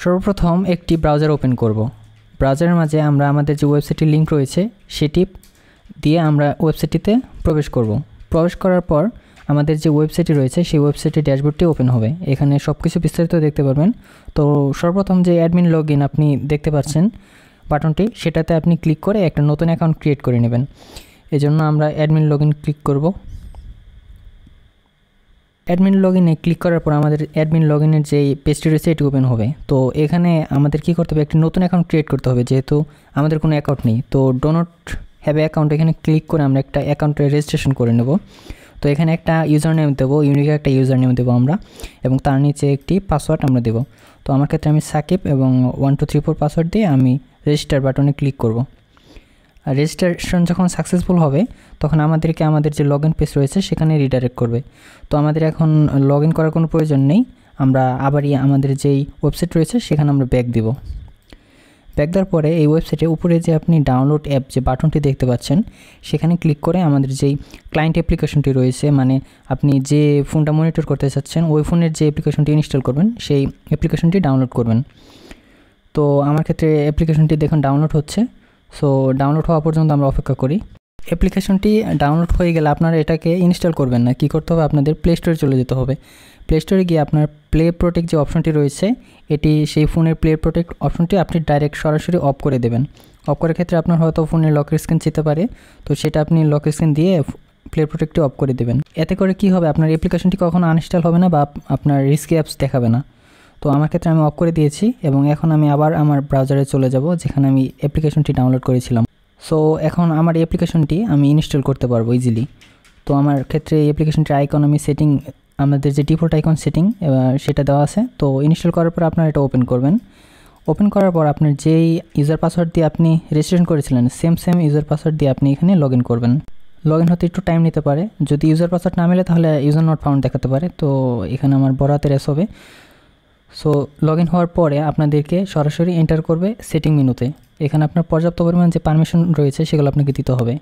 সর্বপ্রথম একটি browser open করব। ব্রাউজারের মাঝে আমরা আমাদের যে ওয়েবসাইটের লিঙ্ক রয়েছে সেটি দিয়ে আমরা ওয়েবসাইটটিতে প্রবেশ করব। প্রবেশ করার পর আমাদের যে ওয়েবসাইটটি রয়েছে সেই ওয়েবসাইটের ড্যাশবোর্ডটি ওপেন হবে। এখানে সব কিছু বিস্তারিত দেখতে পারবেন। তো সর্বপ্রথম যে অ্যাডমিন লগইন আপনি দেখতে পাচ্ছেন বাটনটি, সেটাতে আপনি ক্লিক করে একটা নতুন অ্যাকাউন্ট ক্রিয়েট করে নেবেন। এজন্য আমরা অ্যাডমিন লগইন ক্লিক করব। অ্যাডমিন লগইনে ক্লিক করার পর আমাদের অ্যাডমিন লগইনের যে পেজটি রয়েছে এটি ওপেন হবে। তো এখানে আমাদের কী করতে হবে, একটি নতুন অ্যাকাউন্ট ক্রিয়েট করতে হবে, যেহেতু আমাদের কোনো অ্যাকাউন্ট নেই। তো ডো নট হ্যাভ অ্যাকাউন্ট এখানে ক্লিক করে আমরা একটা অ্যাকাউন্টের রেজিস্ট্রেশন করে নেব। তো এখানে একটা ইউজার নেম দেবো, ইউনিক একটা ইউজার নেম দেবো আমরা, এবং তার নিচে একটি পাসওয়ার্ড আমরা দেবো। তো আমার ক্ষেত্রে আমি সাকিব এবং 1 2 3 4 পাসওয়ার্ড দিয়ে আমি রেজিস্টার বাটনে ক্লিক করব। আর রেজিস্ট্রেশন যখন সাকসেসফুল হবে তখন আমাদেরকে আমাদের যে লগ ইন পেজ রয়েছে সেখানে রিডাইরেক্ট করবে। তো আমাদের এখন লগ ইন করার কোনো প্রয়োজন নেই, আমরা আবারই আমাদের যেই ওয়েবসাইট রয়েছে সেখানে আমরা ব্যাক দিব। ব্যাক দেওয়ার পরে এই ওয়েবসাইটে উপরে যে আপনি ডাউনলোড অ্যাপ যে বাটনটি দেখতে পাচ্ছেন সেখানে ক্লিক করে আমাদের যেই ক্লায়েন্ট অ্যাপ্লিকেশনটি রয়েছে, মানে আপনি যে ফোনটা মনিটর করতে চাচ্ছেন ওই ফোনের যে অ্যাপ্লিকেশনটি ইনস্টল করবেন সেই অ্যাপ্লিকেশনটি ডাউনলোড করবেন। তো আমার ক্ষেত্রে অ্যাপ্লিকেশনটি দেখুন ডাউনলোড হচ্ছে। সো ডাউনলোড হওয়া পর্যন্ত আমরা অপেক্ষা করি। অ্যাপ্লিকেশনটি ডাউনলোড হয়ে গেলে আপনারা এটাকে ইনস্টল করবেন না, কী করতে হবে, আপনাদের প্লে স্টোরে চলে যেতে হবে। প্লে স্টোরে গিয়ে আপনার প্লে প্রোটেক্ট যে অপশনটি রয়েছে এটি সেই ফোনের প্লে প্রোটেক্ট অপশনটি আপনি ডাইরেক্ট সরাসরি অফ করে দেবেন। অফ করার ক্ষেত্রে আপনার হয়তো ফোনের লকের স্ক্রিন যেতে পারে, তো সেটা আপনি লকের স্ক্রিন দিয়ে প্লে প্রোটেক্টটি অফ করে দেবেন। এতে করে কী হবে, আপনার অ্যাপ্লিকেশনটি কখনো আনইনস্টল হবে না বা আপনার রিস্কি অ্যাপস দেখাবে না। তো আমার ক্ষেত্রে আমি অফ করে দিয়েছি এবং এখন আমি আবার আমার ব্রাউজারে চলে যাব যেখানে আমি অ্যাপ্লিকেশনটি ডাউনলোড করেছিলাম। সো এখন আমার অ্যাপ্লিকেশনটি আমি ইনস্টল করতে পারবো ইজিলি। তো আমার ক্ষেত্রে এই অ্যাপ্লিকেশনটির আইকন আমি সেটিং, আমাদের যে ডিফল্ট আইকন সেটিং সেটা দেওয়া আছে। তো ইনস্টল করার পর আপনারা এটা ওপেন করবেন। ওপেন করার পর আপনার যেই ইউজার পাসওয়ার্ড দিয়ে আপনি রেজিস্ট্রেশন করেছিলেন সেম ইউজার পাসওয়ার্ড দিয়ে আপনি এখানে লগ ইন করবেন। লগ ইন হতে একটু টাইম নিতে পারে, যদি ইউজার পাসওয়ার্ড না মেলে তাহলে ইউজার নট ফাউন্ড দেখাতে পারে। তো এখানে আমার বড় হাতের এস হবে। সো লগ ইন হওয়ার পরে আপনাদেরকে সরাসরি এন্টার করবে সেটিং মেনুতে। এখানে আপনার পর্যাপ্ত পরিমাণ যে পারমিশন রয়েছে সেগুলো আপনাকে দিতে হবে।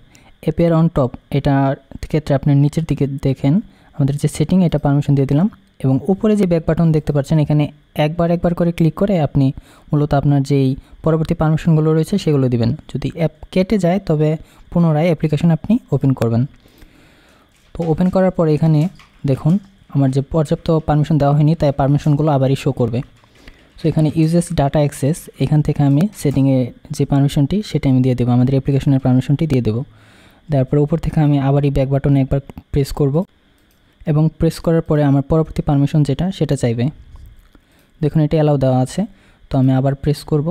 অ্যাপেয়ার অন টপ এটার ক্ষেত্রে আপনার নিচের দিকে দেখেন আমাদের যে সেটিং, এটা পারমিশন দিয়ে দিলাম। এবং উপরে যে ব্যাক বাটন দেখতে পাচ্ছেন এখানে একবার করে ক্লিক করে আপনি মূলত আপনার যেই পরবর্তী পারমিশনগুলো রয়েছে সেগুলো দিবেন। যদি অ্যাপ কেটে যায় তবে পুনরায় অ্যাপ্লিকেশন আপনি ওপেন করবেন। তো ওপেন করার পরে এখানে দেখুন আমার যে পর্যাপ্ত পারমিশন দেওয়া হয়নি তাই পারমিশনগুলো আবারই শো করবে। সো এখানে ইউজেস ডাটা অ্যাক্সেস, এখান থেকে আমি সেটিংয়ে যে পারমিশনটি সেটা আমি দিয়ে দেবো, আমাদের অ্যাপ্লিকেশনের পারমিশনটি দিয়ে দেবো। তারপরে উপর থেকে আমি আবারই ব্যাক বাটনে একবার প্রেস করব এবং প্রেস করার পরে আমার পরবর্তী পারমিশন যেটা সেটা চাইবে। দেখুন এটা অ্যালাউ দেওয়া আছে। তো আমি আবার প্রেস করব,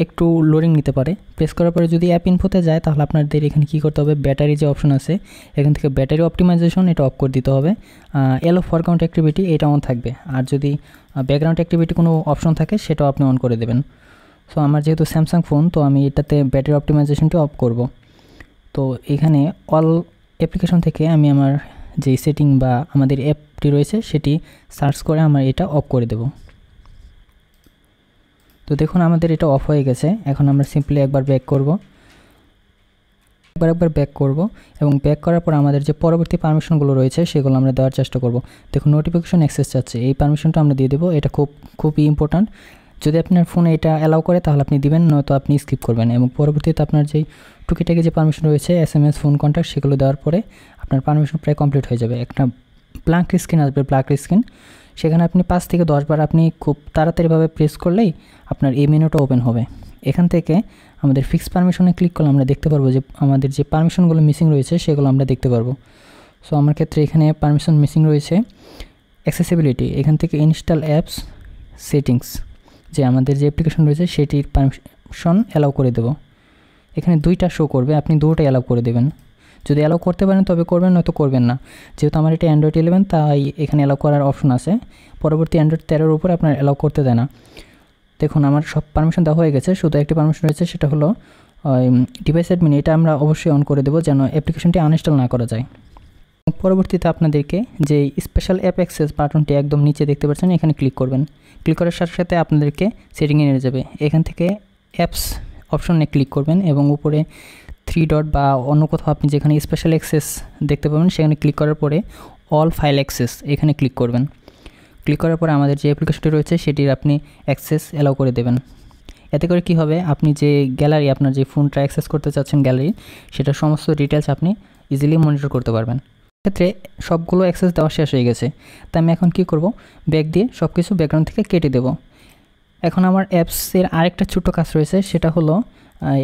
একটু লোডিং নিতে পারে। প্রেস করার পরে যদি অ্যাপ ইনফোতে যায় তাহলে আপনাদের এখানে কী করতে হবে, ব্যাটারি যে অপশন আছে এখান থেকে ব্যাটারি অপটিমাইজেশন এটা অফ করে দিতে হবে। এলো ফরগ্রাউন্ড অ্যাক্টিভিটি এটা অন থাকবে, আর যদি ব্যাকগ্রাউন্ড অ্যাক্টিভিটি কোনো অপশন থাকে সেটাও আপনি অন করে দেবেন। সো আমার যেহেতু স্যামসাং ফোন তো আমি এটাতে ব্যাটারি অপটিমাইজেশনটি অফ করব। তো এখানে অল অ্যাপ্লিকেশন থেকে আমি আমার যেই সেটিং বা আমাদের অ্যাপটি রয়েছে সেটি সার্চ করে আমার এটা অফ করে দেব। তো দেখুন আমাদের এটা অফ হয়ে গেছে। এখন আমরা সিম্পলি একবার ব্যাক করব, একবার ব্যাক করব এবং ব্যাক করার পর আমাদের যে পরবর্তী পারমিশনগুলো রয়েছে সেগুলো আমরা দেওয়ার চেষ্টা করব। দেখুন নোটিফিকেশন অ্যাক্সেস চাচ্ছে, এই পারমিশনটা আমরা দিয়ে দেবো। এটা খুবই ইম্পর্ট্যান্ট। যদি আপনার ফোনে এটা অ্যালাউ করে তাহলে আপনি দিবেন, নয়তো আপনি স্কিপ করবেন। এবং পরবর্তীতে আপনার যেই টুকিটাকি যে পারমিশন রয়েছে SMS ফোন কন্ট্যাক্ট সেগুলো দেওয়ার পরে আপনার পারমিশন প্রায় কমপ্লিট হয়ে যাবে। একটা ব্ল্যাঙ্ক স্ক্রিন আসবে, ব্ল্যাঙ্ক স্ক্রিন, সেখানে আপনি 5 থেকে 10 বার আপনি খুব তাড়াতাড়িভাবে প্রেস করলেই আপনার এই মেনুটা ওপেন হবে। এখান থেকে আমাদের ফিক্স পারমিশনে ক্লিক করলে আমরা দেখতে পারবো যে আমাদের যে পারমিশনগুলো মিসিং রয়েছে সেগুলো আমরা দেখতে পারবো। সো আমার ক্ষেত্রে এখানে পারমিশন মিসিং রয়েছে। অ্যাক্সেসিবিলিটি, এখান থেকে ইনস্টল অ্যাপস সেটিংস, যে আমাদের যে অ্যাপ্লিকেশন রয়েছে সেটির পারমিশন অ্যালাউ করে দেব। এখানে 2টা শো করবে, আপনি 2টাই অ্যালাউ করে দেবেন। যদি অ্যালাউ করতে পারেন তবে করবেন, নয়তো করবেন না। যেহেতু আমার এটা অ্যান্ড্রয়েড 11 তাই এখানে অ্যালাউ করার অপশন আছে, পরবর্তী অ্যান্ড্রয়েড 13-এর উপরে আপনার অ্যালাউ করতে দেয় না। দেখুন আমার সব পারমিশন দেওয়া হয়ে গেছে, শুধু একটি পারমিশন রয়েছে সেটা হলো ডিভাইস অ্যাডমিন, এটা আমরা অবশ্যই অন করে দেবো যেন অ্যাপ্লিকেশনটি আনইনস্টল না করা যায়। পরবর্তীতে আপনাদেরকে যে স্পেশাল অ্যাপ অ্যাক্সেস বাটনটি একদম নিচে দেখতে পাচ্ছেন এখানে ক্লিক করবেন। ক্লিক করার সাথে সাথে আপনাদেরকে সেটিংয়ে নিয়ে যাবে। এখান থেকে অ্যাপস অপশনে ক্লিক করবেন এবং উপরে 3 ডট বা অন্য কোথাও আপনি যেখানে স্পেশাল অ্যাক্সেস দেখতে পাবেন সেখানে ক্লিক করার পরে অল ফাইল অ্যাক্সেস এখানে ক্লিক করবেন। ক্লিক করার পরে আমাদের যে অ্যাপ্লিকেশনটি রয়েছে সেটির আপনি অ্যাক্সেস অ্যালাউ করে দেবেন। এতে করে কি হবে, আপনি যে গ্যালারি আপনার যে ফোনটা অ্যাক্সেস করতে চাচ্ছেন গ্যালারি, সেটার সমস্ত ডিটেলস আপনি ইজিলি মনিটর করতে পারবেন। ক্ষেত্রে সবগুলো অ্যাক্সেস দেওয়া শেষ হয়ে গেছে, তাই আমি এখন কি করব, ব্যাক দিয়ে সব কিছু ব্যাকগ্রাউন্ড থেকে কেটে দেব। এখন আমার অ্যাপসের আরেকটা ছোট্ট কাজ রয়েছে, সেটা হলো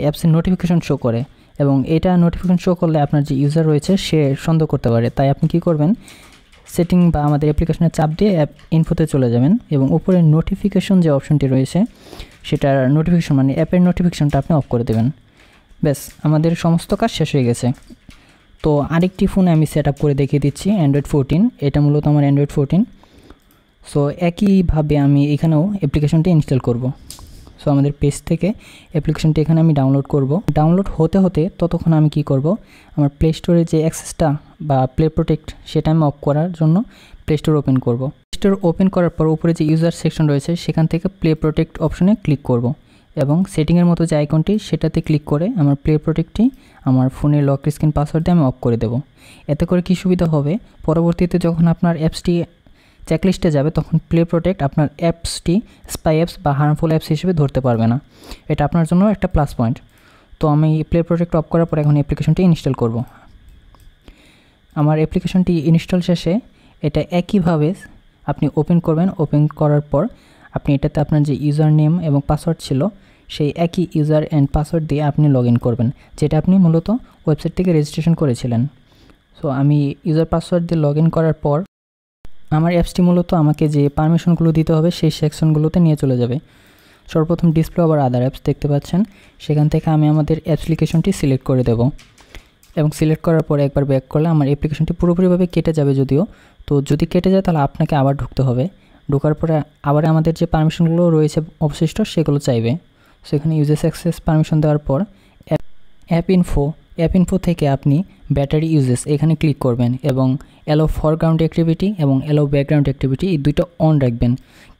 অ্যাপসের নোটিফিকেশন শো করে, এবং এটা নোটিফিকেশন শো করলে আপনার যে ইউজার রয়েছে সে সন্দেহ করতে পারে। তাই আপনি কি করবেন, সেটিং বা আমাদের অ্যাপ্লিকেশনের চাপ দিয়ে অ্যাপ ইনফোতে চলে যাবেন এবং উপরে নোটিফিকেশন যে অপশনটি রয়েছে সেটার নোটিফিকেশন মানে অ্যাপের নোটিফিকেশনটা আপনি অফ করে দেবেন। ব্যাস, আমাদের সমস্ত কাজ শেষ হয়ে গেছে। তো আরেকটি ফোনে আমি সেট আপ করে দেখিয়ে দিচ্ছি, অ্যান্ড্রয়েড 14, এটা মূলত আমার অ্যান্ড্রয়েড 14। সো একইভাবে আমি এখানেও অ্যাপ্লিকেশনটি ইনস্টল করব। সো আমাদের পেজ থেকে অ্যাপ্লিকেশনটি এখানে আমি ডাউনলোড করব। ডাউনলোড হতে হতে ততক্ষণ আমি কি করব, আমার প্লে স্টোরে যে অ্যাক্সেসটা বা প্লে প্রোটেক্ট সেটা আমি অফ করার জন্য প্লে স্টোর ওপেন করব। প্লে স্টোর ওপেন করার পর উপরে যে ইউজার সেকশন রয়েছে সেখান থেকে প্লে প্রোটেক্ট অপশনে ক্লিক করব এবং সেটিংয়ের মতো যে আইকনটি সেটাতে ক্লিক করে আমার প্লে প্রোটেক্টটি আমার ফোনের লক স্ক্রিন পাসওয়ার্ড দিয়ে আমি অফ করে দেব। এতে করে কি সুবিধা হবে, পরবর্তীতে যখন আপনার অ্যাপসটি চেকলিস্টে যাবে তখন প্লে প্রোটেক্ট আপনার অ্যাপসটি স্পাই অ্যাপস বা হার্মফুল অ্যাপস হিসেবে ধরতে পারবে না। এটা আপনার জন্য একটা প্লাস পয়েন্ট। তো আমি প্লে প্রোটেক্ট অফ করার পর এখন অ্যাপ্লিকেশনটি ইনস্টল করব। আমার অ্যাপ্লিকেশনটি ইনস্টল শেষে এটা একইভাবে আপনি ওপেন করবেন। ওপেন করার পর আপনি এটাতে আপনার যে ইউজার নেম এবং পাসওয়ার্ড ছিল সেই একই ইউজার অ্যান্ড পাসওয়ার্ড দিয়ে আপনি লগ ইন করবেন, যেটা আপনি মূলত ওয়েবসাইট থেকে রেজিস্ট্রেশন করেছিলেন। সো আমি ইউজার পাসওয়ার্ড দিয়ে লগ ইন করার পর আমার অ্যাপসটি মূলত আমাকে যে পারমিশনগুলো দিতে হবে সেই সেকশনগুলোতে নিয়ে চলে যাবে। সর্বপ্রথম ডিসপ্লে ওভার আদার অ্যাপস দেখতে পাচ্ছেন, সেখান থেকে আমি আমাদের অ্যাপ্লিকেশনটি সিলেক্ট করে দেব এবং সিলেক্ট করার পরে একবার ব্যাক করলে আমার অ্যাপ্লিকেশনটি পুরোপুরিভাবে কেটে যাবে। যদিও তো যদি কেটে যায় তাহলে আপনাকে আবার ঢুকতে হবে। ঢোকার পরে আবার আমাদের যে পারমিশনগুলো রয়েছে অবশিষ্ট সেগুলো চাইবে। সেখানে ইউজার অ্যাক্সেস পারমিশন দেওয়ার পর অ্যাপ ইনফো থেকে আপনি ব্যাটারি ইউজেস এখানে ক্লিক করবেন এবং অ্যালো ফরগ্রাউন্ড অ্যাক্টিভিটি এবং অ্যালো ব্যাকগ্রাউন্ড অ্যাক্টিভিটি এই দুইটা অন রাখবেন।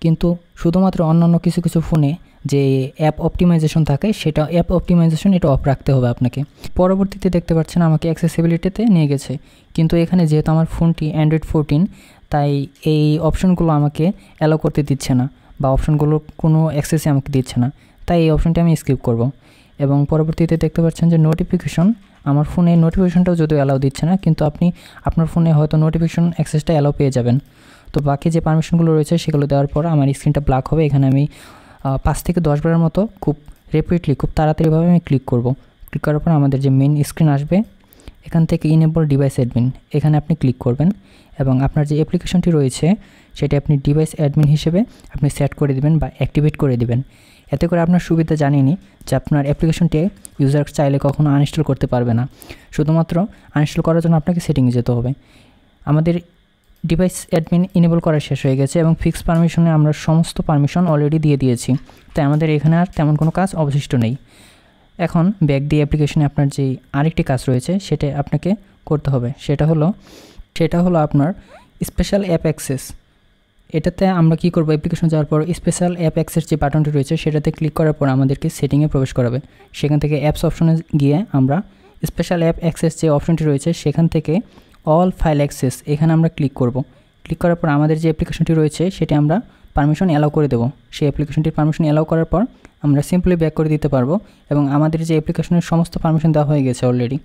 কিন্তু শুধুমাত্র অন্যান্য কিছু কিছু ফোনে যে অ্যাপ অপটিমাইজেশন থাকে সেটা অ্যাপ অপটিমাইজেশন এটা অফ রাখতে হবে আপনাকে। পরবর্তীতে দেখতে পাচ্ছেন আমাকে অ্যাক্সেসিবিলিটিতে নিয়ে গেছে, কিন্তু এখানে যেহেতু আমার ফোনটি অ্যান্ড্রয়েড 14 তাই এই অপশনগুলো আমাকে অ্যালো করতে দিচ্ছে না বা অপশনগুলোর কোনো অ্যাক্সেসই আমাকে দিচ্ছে না, তাই এই অপশনটি আমি স্কিপ করব। এবং পরবর্তীতে দেখতে পাচ্ছেন যে নোটিফিকেশন, আমার ফোনে নোটিফিকেশনটাও যদিও অ্যালাউ দিচ্ছে না, কিন্তু আপনি আপনার ফোনে হয়তো নোটিফিকেশন অ্যাক্সেসটা অ্যালাউ পেয়ে যাবেন। তো বাকি যে পারমিশনগুলো রয়েছে সেগুলো দেওয়ার পর আমার স্ক্রিনটা ব্ল্যাক হবে। এখানে আমি 5 থেকে 10 বারের মতো খুব রেপিডলি খুব তাড়াতাড়িভাবে আমি ক্লিক করব। ক্লিক করার পর আমাদের যে মেন স্ক্রিন আসবে, এখান থেকে ইনেবল ডিভাইস অ্যাডমিন এখানে আপনি ক্লিক করবেন এবং আপনার যে অ্যাপ্লিকেশনটি রয়েছে সেটি আপনি ডিভাইস অ্যাডমিন হিসেবে আপনি সেট করে দেবেন বা অ্যাক্টিভেট করে দেবেন। এতে করে আপনার সুবিধা জানিনি যে আপনার অ্যাপ্লিকেশনটি ইউজার চাইলে কখনো আনইনস্টল করতে পারবে না। শুধুমাত্র আনইনস্টল করার জন্য আপনাকে সেটিংয়ে যেতে হবে। আমাদের ডিভাইস অ্যাডমিন ইনেবল করা শেষ হয়ে গেছে এবং ফিক্স পারমিশনে আমরা সমস্ত পারমিশন অলরেডি দিয়ে দিয়েছি, তাই আমাদের এখানে আর তেমন কোনো কাজ অবশিষ্ট নেই। এখন ব্যাক দিয়ে অ্যাপ্লিকেশনে আপনার যে আরেকটি কাজ রয়েছে সেটা আপনাকে করতে হবে, সেটা হলো আপনার স্পেশাল অ্যাপ অ্যাক্সেস। এটাতে আমরা কি করব, অ্যাপ্লিকেশন যাওয়ার পর স্পেশাল অ্যাপ অ্যাক্সেস যে বাটনটি রয়েছে সেটাতে ক্লিক করার পর আমাদেরকে সেটিংয়ে প্রবেশ করাবে। সেখান থেকে অ্যাপস অপশনে গিয়ে আমরা স্পেশাল অ্যাপ অ্যাক্সেস যে অপশনটি রয়েছে সেখান থেকে অল ফাইল অ্যাক্সেস এখানে আমরা ক্লিক করব। ক্লিক করার পর আমাদের যে অ্যাপ্লিকেশনটি রয়েছে সেটি আমরা পারমিশন অ্যালাউ করে দেবো। সেই অ্যাপ্লিকেশনটির পারমিশন অ্যালাউ করার পর আমরা সিম্পলি ব্যাক করে দিতে পারবো এবং আমাদের যে অ্যাপ্লিকেশনের সমস্ত পারমিশন দেওয়া হয়ে গেছে অলরেডি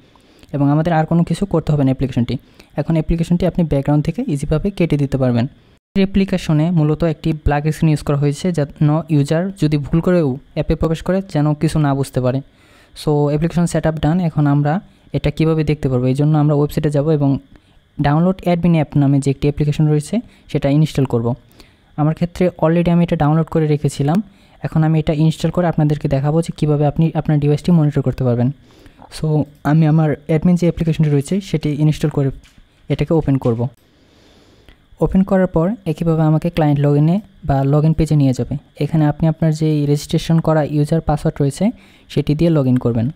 এবং আমাদের আর কোনো কিছু করতে হবে না অ্যাপ্লিকেশনটি। এখন অ্যাপ্লিকেশনটি আপনি ব্যাকগ্রাউন্ড থেকে ইজিভাবে কেটে দিতে পারবেন। অ্যাপ্লিকেশনে মূলত একটি ব্ল্যাক স্ক্রিন ইউজ করা হয়েছে যেন ইউজার যদি ভুল করেও অ্যাপে প্রবেশ করে যেন কিছু না বুঝতে পারে। সো অ্যাপ্লিকেশন সেট আপ ডান। এখন আমরা এটা কীভাবে দেখতে পারবো, এই জন্য আমরা ওয়েবসাইটে যাব এবং ডাউনলোড অ্যাডমিন অ্যাপ নামে যে একটি অ্যাপ্লিকেশন রয়েছে সেটা ইনস্টল করব। আমার ক্ষেত্রে অলরেডি আমি এটা ডাউনলোড করে রেখেছিলাম। এখন আমি এটা ইনস্টল করে আপনাদেরকে দেখাবো যে কীভাবে আপনি আপনার ডিভাইসটি মনিটর করতে পারবেন। সো আমি আমার অ্যাডমিন যে অ্যাপ্লিকেশনটি রয়েছে সেটি ইনস্টল করে এটাকে ওপেন করব। ওপেন করার পর একইভাবে আমাকে ক্লায়েন্ট লগইনে বা লগইন পেজে নিয়ে যাবে। এখানে আপনি আপনার যে রেজিস্ট্রেশন করা ইউজার পাসওয়ার্ড রয়েছে সেটি দিয়ে লগইন করবেন।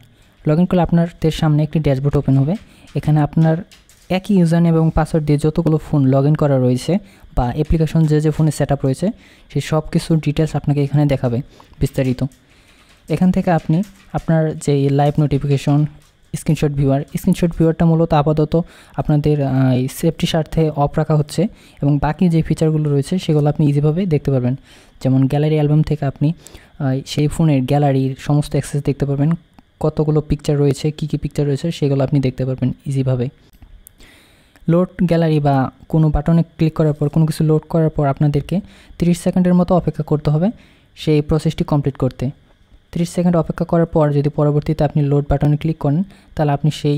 লগইন করলে আপনাদের সামনে একটি ড্যাশবোর্ড ওপেন হবে। এখানে আপনার একই ইউজার নেম এবং পাসওয়ার্ড দিয়ে যতগুলো ফোন লগইন করা রয়েছে বা অ্যাপ্লিকেশন যে ফোনে সেট আপ রয়েছে সেই সব কিছুর ডিটেলস আপনাকে এখানে দেখাবে বিস্তারিত। এখান থেকে আপনি আপনার যে লাইভ নোটিফিকেশন, স্ক্রিনশট ভিউয়ারটা মূলত আপাতত আপনাদের সেফটি স্বার্থে অফ রাখা হচ্ছে, এবং বাকি যে ফিচারগুলো রয়েছে সেগুলো আপনি ইজিভাবে দেখতে পারবেন। যেমন গ্যালারি অ্যালবাম থেকে আপনি সেই ফোনের গ্যালারির সমস্ত অ্যাক্সেস দেখতে পারবেন, কতগুলো পিকচার রয়েছে, কী পিকচার রয়েছে সেগুলো আপনি দেখতে পারবেন ইজিভাবে। লোড গ্যালারি বা কোনো বাটনে ক্লিক করার পর, কোনো কিছু লোড করার পর আপনাদেরকে 30 সেকেন্ডের মতো অপেক্ষা করতে হবে সেই প্রসেসটি কমপ্লিট করতে। 30 সেকেন্ড অপেক্ষা করার পর যদি পরবর্তীতে আপনি লোড বাটনে ক্লিক করেন, তাহলে আপনি সেই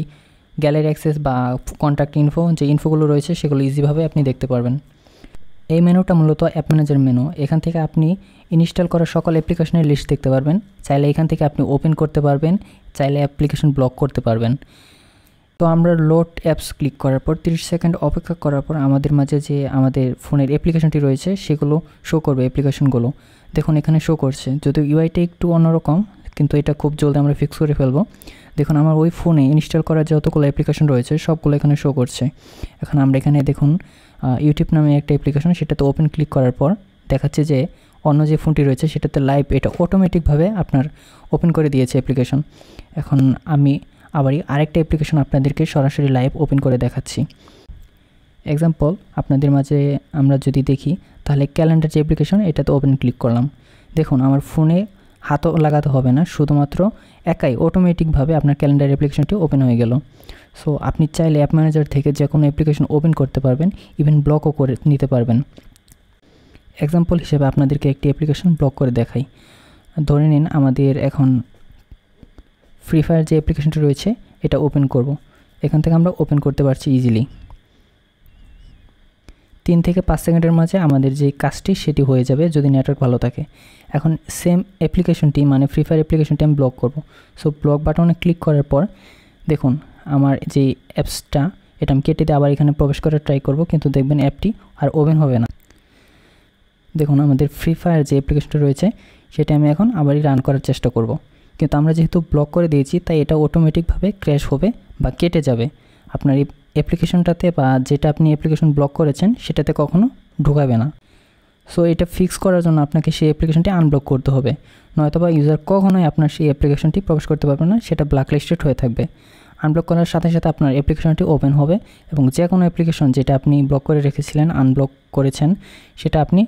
গ্যালারি অ্যাক্সেস বা কন্ট্যাক্ট ইনফো যে ইনফোগুলো রয়েছে সেগুলো ইজিভাবে আপনি দেখতে পারবেন। এই মেনুটা মূলত অ্যাপ ম্যানেজার মেনু। এখান থেকে আপনি ইনস্টল করা সকল অ্যাপ্লিকেশনের লিস্ট দেখতে পারবেন। চাইলে এখান থেকে আপনি ওপেন করতে পারবেন, চাইলে অ্যাপ্লিকেশন ব্লক করতে পারবেন। তো আমরা লোড অ্যাপস ক্লিক করার পর 30 সেকেন্ড অপেক্ষা করার পর আমাদের মাঝে যে আমাদের ফোনের অ্যাপ্লিকেশনটি রয়েছে সেগুলো শো করবে। অ্যাপ্লিকেশনগুলো দেখুন এখানে শো করছে, যদিও ইউআইটা একটু অন্যরকম, কিন্তু এটা খুব জলদি আমরা ফিক্স করে ফেলবো। দেখুন আমার ওই ফোনে ইনস্টল করা যতগুলো অ্যাপ্লিকেশন রয়েছে সবগুলো এখানে শো করছে। এখন আমরা এখানে দেখুন ইউটিউব নামে একটা অ্যাপ্লিকেশন, সেটাতে ওপেন ক্লিক করার পর দেখাচ্ছে যে অন্য যে ফোনটি রয়েছে সেটাতে লাইভ, এটা অটোমেটিকভাবে আপনার ওপেন করে দিয়েছে অ্যাপ্লিকেশন। এখন আমি আবারই আরেকটা অ্যাপ্লিকেশন আপনাদেরকে সরাসরি লাইভ ওপেন করে দেখাচ্ছি। এক্সাম্পল আপনাদের মাঝে আমরা যদি দেখি, তাহলে ক্যালেন্ডার যে অ্যাপ্লিকেশন এটাতে ওপেন ক্লিক করলাম। দেখুন আমার ফোনে হাতও লাগাতে হবে না, শুধুমাত্র একাই অটোমেটিকভাবে আপনার ক্যালেন্ডার অ্যাপ্লিকেশনটি ওপেন হয়ে গেল। সো আপনি চাইলে অ্যাপ ম্যানেজার থেকে যে কোনো অ্যাপ্লিকেশন ওপেন করতে পারবেন, ইভেন ব্লকও করে নিতে পারবেন। এক্সাম্পল হিসেবে আপনাদেরকে একটি অ্যাপ্লিকেশন ব্লক করে দেখাই। ধরে নিন আমাদের এখন ফ্রি ফায়ার যে অ্যাপ্লিকেশনটি রয়েছে এটা ওপেন করব। এখান থেকে আমরা ওপেন করতে পারছি ইজিলি। 3 থেকে 5 সেকেন্ডের মাঝে আমাদের যে কাজটি সেটি হয়ে যাবে যদি নেটওয়ার্ক ভালো থাকে। এখন সেম অ্যাপ্লিকেশনটি মানে ফ্রি ফায়ার অ্যাপ্লিকেশনটি আমি ব্লক করব। সো ব্লক বাটনে ক্লিক করার পর দেখুন আমার যে অ্যাপসটা এটা আমি কেটে দিয়ে আবার এখানে প্রবেশ করার ট্রাই করব, কিন্তু দেখবেন অ্যাপটি আর ওপেন হবে না। দেখুন আমাদের ফ্রি ফায়ার যে অ্যাপ্লিকেশনটা রয়েছে সেটা আমি এখন আবারই রান করার চেষ্টা করব, কিন্তু আমরা যেহেতু ব্লক করে দিয়েছি তাই এটা অটোমেটিকভাবে ক্র্যাশ হবে বা কেটে যাবে। আপনার এই অ্যাপ্লিকেশনটাতে বা যেটা আপনি অ্যাপ্লিকেশন ব্লক করেছেন সেটাতে কখনো ঢোকাবে না। সো এটা ফিক্স করার জন্য আপনাকে সেই অ্যাপ্লিকেশনটি আনব্লক করতে হবে, নয়তোবা ইউজার কখনোই আপনার সেই অ্যাপ্লিকেশনটি প্রবেশ করতে পারবে না, সেটা ব্ল্যাকলিস্টেড হয়ে থাকবে। আনব্লক করার সাথে সাথে আপনার অ্যাপ্লিকেশনটি ওপেন হবে এবং যে কোনো অ্যাপ্লিকেশন যেটা আপনি ব্লক করে রেখেছিলেন, আনব্লক করেছেন, সেটা আপনি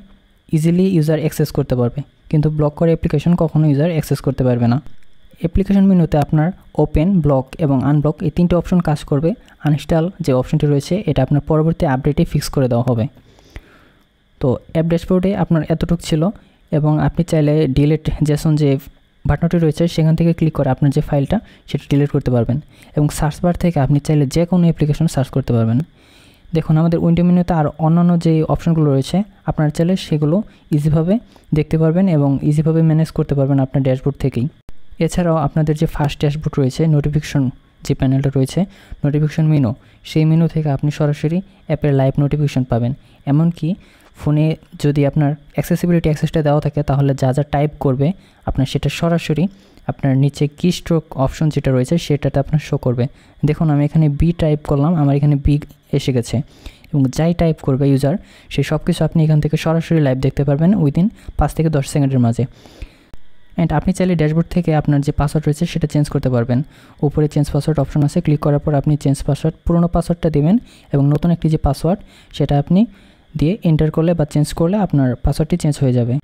ইজিলি ইউজার অ্যাক্সেস করতে পারবে, কিন্তু ব্লক করে অ্যাপ্লিকেশন কখনো ইউজার অ্যাক্সেস করতে পারবে না। অ্যাপ্লিকেশন মেনুতে আপনার ওপেন, ব্লক এবং আনব্লক এই 3টে অপশন কাজ করবে। আনইনস্টল যে অপশনটি রয়েছে এটা আপনার পরবর্তী আপডেটে ফিক্স করে দেওয়া হবে। তো অ্যাপ ড্যাশবোর্ডে আপনার এতটুকু ছিল, এবং আপনি চাইলে ডিলিট জেসন যে বাটনটি রয়েছে সেখান থেকে ক্লিক করে আপনার যে ফাইলটা সেটা ডিলিট করতে পারবেন, এবং সার্চ বার থেকে আপনি চাইলে যে কোনো অ্যাপ্লিকেশন সার্চ করতে পারবেন। দেখুন আমাদের উইন্ডো মেনুতে আর অন্যান্য যে অপশনগুলো রয়েছে আপনার চাইলে সেগুলো ইজিভাবে দেখতে পারবেন এবং ইজিভাবে ম্যানেজ করতে পারবেন আপনার ড্যাশবোর্ড থেকেই। এছাড়াও আপনাদের যে ফার্স্ট ড্যাশবোর্ড রয়েছে, নোটিফিকেশন যে প্যানেলটা রয়েছে, নোটিফিকেশন মেনু, সেই মেনু থেকে আপনি সরাসরি অ্যাপের লাইভ নোটিফিকেশন পাবেন। এমনকি ফোনে যদি আপনার অ্যাক্সেসিবিলিটি অ্যাক্সেসটা দেওয়া থাকে তাহলে যা যা টাইপ করবে আপনার সেটা সরাসরি আপনার নিচে কি স্ট্রোক অপশন যেটা রয়েছে সেটাতে আপনার শো করবে। দেখুন আমি এখানে বি টাইপ করলাম, আমার এখানে বি এসে গেছে, এবং যাই টাইপ করবে ইউজার সেই সব কিছু আপনি এখান থেকে সরাসরি লাইভ দেখতে পারবেন উইদিন 5 থেকে 10 সেকেন্ডের মাঝে। অ্যান্ড আপনি চাইলে ড্যাশবোর্ড থেকে আপনার যে পাসওয়ার্ড রয়েছে সেটা চেঞ্জ করতে পারবেন। উপরে চেঞ্জ পাসওয়ার্ড অপশন আছে, ক্লিক করার পর আপনি চেঞ্জ পাসওয়ার্ড, পুরোনো পাসওয়ার্ডটা দেবেন এবং নতুন একটি যে পাসওয়ার্ড সেটা আপনি দিয়ে এন্টার করলে বা চেঞ্জ করলে আপনার পাসওয়ার্ডটি চেঞ্জ হয়ে যাবে।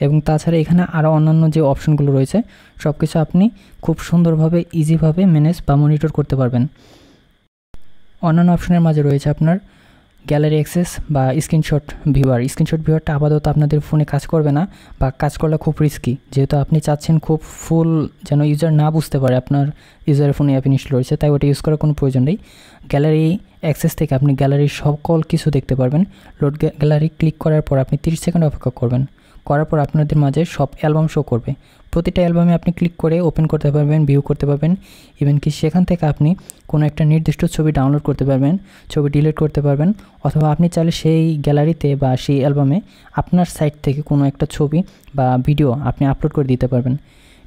এবং তাছাড়া এখানে আরও অন্যান্য যে অপশনগুলো রয়েছে সব কিছু আপনি খুব সুন্দরভাবে ইজিভাবে ম্যানেজ বা মনিটর করতে পারবেন। অন্যান্য অপশনের মাঝে রয়েছে আপনার গ্যালারি অ্যাক্সেস বা স্ক্রিনশট ভিউয়ারটা আপাতত আপনাদের ফোনে কাজ করবে না, বা কাজ করলে খুব রিস্কি, যেহেতু আপনি চাচ্ছেন খুব ফুল যেন ইউজার না বুঝতে পারে আপনার ইউজারের ফোনে অ্যাপ ইনস্টল রয়েছে, তাই ওটা ইউজ করার কোনো প্রয়োজন নেই। গ্যালারি অ্যাক্সেস থেকে আপনি গ্যালারির সকল কিছু দেখতে পারবেন। লোড গ্যালারি ক্লিক করার পর আপনি 30 সেকেন্ড অপেক্ষা করবেন, করার পর আপনাদের মাঝে সব অ্যালবাম শো করবে। প্রতিটা অ্যালবামে আপনি ক্লিক করে ওপেন করতে পারবেন, ভিউ করতে পারবেন, ইভেন কি সেখান থেকে আপনি কোনো একটা নির্দিষ্ট ছবি ডাউনলোড করতে পারবেন, ছবি ডিলিট করতে পারবেন, অথবা আপনি চাইলে সেই গ্যালারিতে বা সেই অ্যালবামে আপনার সাইট থেকে কোনো একটা ছবি বা ভিডিও আপনি আপলোড করে দিতে পারবেন।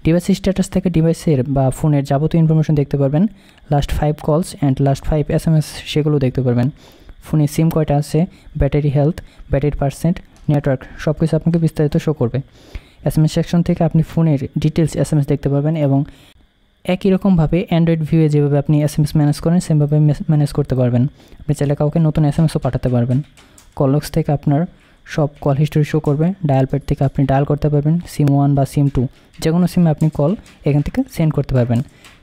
ডিভাইস স্ট্যাটাস থেকে ডিভাইসের বা ফোনের যাবতীয় ইনফরমেশন দেখতে পারবেন। লাস্ট 5 কলস অ্যান্ড লাস্ট 5 SMS সেগুলো দেখতে পারবেন। ফোনে সিম কয়টা আছে, battery health, battery percent, network সব কিছু আপনাকে বিস্তারিত শো করবে। SMS সেকশন থেকে আপনি ফোনের ডিটেলস SMS দেখতে পারবেন এবং একই রকমভাবে অ্যান্ড্রয়েড ভিউয়ে যেভাবে আপনি SMS ম্যানেজ করেন সেমভাবে ম্যানেজ করতে পারবেন। আপনি চাইলে কাউকে নতুন SMSও পাঠাতে পারবেন। কল লক্স থেকে আপনার সব কল হিস্টোরি শো করবে। ডায়াল প্যাড থেকে আপনি ডায়াল করতে পারবেন, সিম 1 বা সিম 2 যে কোনো সিমে আপনি কল এখান থেকে সেন্ড করতে পারবেন।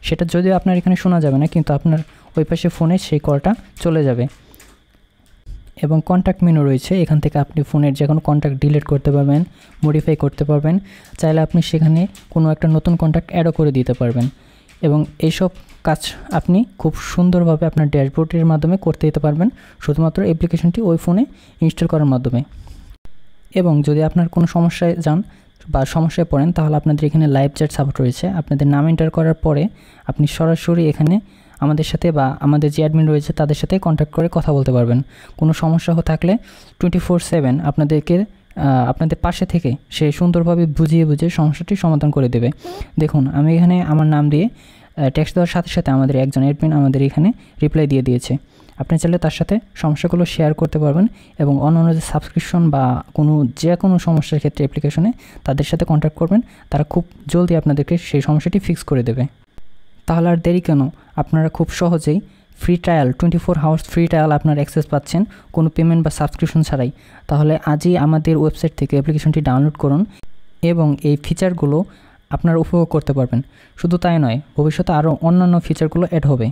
সেটা যদিও আপনার এখানে শোনা যাবে না, কিন্তু আপনার ওই পাশে ফোনে সেই কলটা চলে যাবে। এবং কন্ট্যাক্ট মেনু রয়েছে, এখান থেকে আপনি ফোনের যে কোনো কন্ট্যাক্ট ডিলিট করতে পারবেন, মডিফাই করতে পারবেন। চাইলে আপনি সেখানে কোনো একটা নতুন কন্ট্যাক্ট অ্যাডও করে দিতে পারবেন। এবং এইসব কাজ আপনি খুব সুন্দরভাবে আপনার ড্যাশবোর্ডের মাধ্যমে করতে দিতে পারবেন, শুধুমাত্র অ্যাপ্লিকেশনটি ওই ফোনে ইনস্টল করার মাধ্যমে। এবং যদি আপনার কোনো সমস্যায় যান বা সমস্যায় পড়েন, তাহলে আপনাদের এখানে লাইভ চ্যাট সাপোর্ট রয়েছে। আপনাদের নাম এন্টার করার পরে আপনি সরাসরি এখানে আমাদের সাথে বা আমাদের যে অ্যাডমিন রয়েছে তাদের সাথে কন্ট্যাক্ট করে কথা বলতে পারবেন। কোনো সমস্যা থাকলে 24/7 আপনাদের পাশে থেকে সে সুন্দরভাবে বুঝিয়ে সমস্যাটি সমাধান করে দেবে। দেখুন, আমি এখানে আমার নাম দিয়ে টেক্সট দেওয়ার সাথে সাথে আমাদের একজন অ্যাডমিন আমাদের এখানে রিপ্লাই দিয়ে দিয়েছে। আপনি চাইলে তার সাথে সমস্যাগুলো শেয়ার করতে পারবেন এবং অন্যান্য যে সাবস্ক্রিপশন বা যে কোনো সমস্যার ক্ষেত্রে অ্যাপ্লিকেশনে তাদের সাথে কন্ট্যাক্ট করবেন, তারা খুব জলদি আপনাদেরকে সেই সমস্যাটি ফিক্স করে দেবে। তাহলে আর দেরি কেন, আপনারা খুব সহজেই free trial 24 hours free trial আপনার অ্যাক্সেস পাচ্ছেন কোনো পেমেন্ট বা সাবস্ক্রিপশন ছাড়াই। তাহলে আজই আমাদের ওয়েবসাইট থেকে অ্যাপ্লিকেশনটি ডাউনলোড করুন এবং এই ফিচারগুলো আপনারা উপভোগ করতে পারবেন। শুধু তাই নয়, ভবিষ্যতে আরও অন্যান্য ফিচারগুলো অ্যাড হবে।